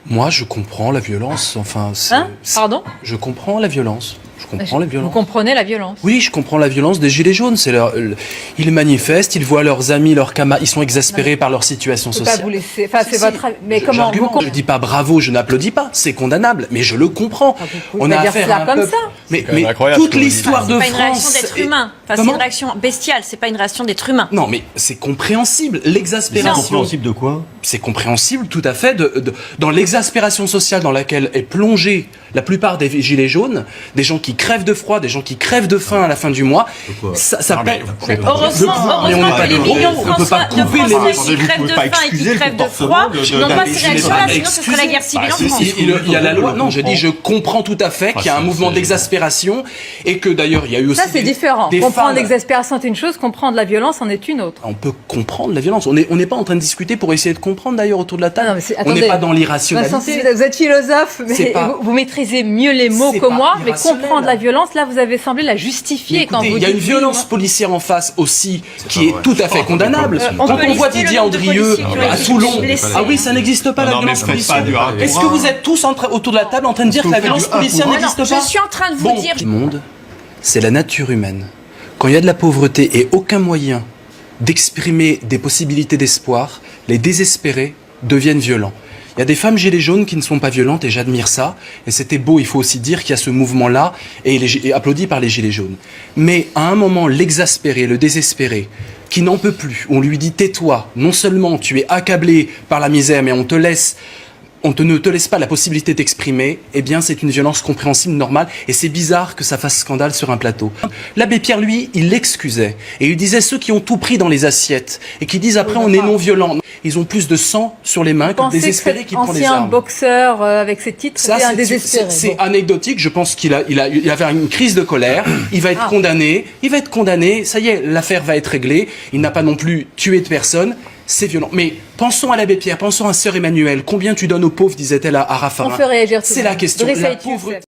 Moi, je comprends la violence. Enfin, Pardon? Je comprends la violence. Je comprends la violence. Vous comprenez la violence? Oui, je comprends la violence des Gilets jaunes. Ils manifestent, ils voient leurs amis, leurs camarades, ils sont exaspérés par leur situation sociale. Pas vous laisser. Enfin, c'est votre. Mais comment Je dis pas bravo, je n'applaudis pas. C'est condamnable, mais je le comprends. On a affaire à un peuple. Mais toute l'histoire de France. C'est pas une réaction d'être humain. Enfin, c'est une réaction bestiale. C'est pas une réaction d'être humain. Non, mais c'est compréhensible. L'exaspération. C'est compréhensible de quoi? C'est compréhensible, tout à fait, dans l'exaspération sociale dans laquelle est plongée la plupart des gilets jaunes, des gens qui crèvent de froid, des gens qui crèvent de faim à la fin du mois. Heureusement que les millions de Français qui crèvent de faim et qui crèvent de froid n'ont pas ces réactions-là, sinon ce serait la guerre civile en France. Il y a la loi. Non, je dis, je comprends tout à fait qu'il y a un mouvement d'exaspération et que d'ailleurs il y a eu aussi. Ça, c'est différent. Comprendre l'exaspération est une chose, comprendre la violence en est une autre. On peut comprendre la violence. On n'est pas en train de discuter pour essayer de comprendre d'ailleurs autour de la table. On n'est pas dans l'irrationalité. Vous êtes philosophe, mais vous maîtrisez mieux les mots que moi, mais comprendre la violence, là, vous avez semblé la justifier. Écoutez, il y a une violence policière en face aussi qui est tout à fait condamnable. Quand on voit Didier Andrieux à Toulon, ah oui, ça n'existe pas la violence policière. Est-ce que vous êtes tous autour de la table en train de dire que la violence policière n'existe pas? Je suis en train de vous dire. Le monde, c'est la nature humaine. Quand il y a de la pauvreté et aucun moyen d'exprimer des possibilités d'espoir, les désespérés deviennent violents. Il y a des femmes gilets jaunes qui ne sont pas violentes et j'admire ça. Et c'était beau, il faut aussi dire qu'il y a ce mouvement-là et applaudi par les gilets jaunes. Mais à un moment, l'exaspéré, le désespéré, qui n'en peut plus, on lui dit tais-toi, non seulement tu es accablé par la misère, mais on ne te laisse pas la possibilité d'exprimer, eh bien c'est une violence compréhensible, normale, et c'est bizarre que ça fasse scandale sur un plateau. L'abbé Pierre, lui, il l'excusait, et il disait ceux qui ont tout pris dans les assiettes, et qui disent après on est non-violent. Ils ont plus de sang sur les mains que le désespéré qui prend les armes. Ancien boxeur avec ses titres, c'est un désespéré. C'est anecdotique, je pense qu'il avait une crise de colère, il va être condamné, ça y est, l'affaire va être réglée, il n'a pas non plus tué de personne. C'est violent. Mais pensons à l'abbé Pierre, pensons à Sœur Emmanuelle. Combien tu donnes aux pauvres, disait-elle à Raffarin. On fait réagir tout le monde. C'est la question. La pauvreté.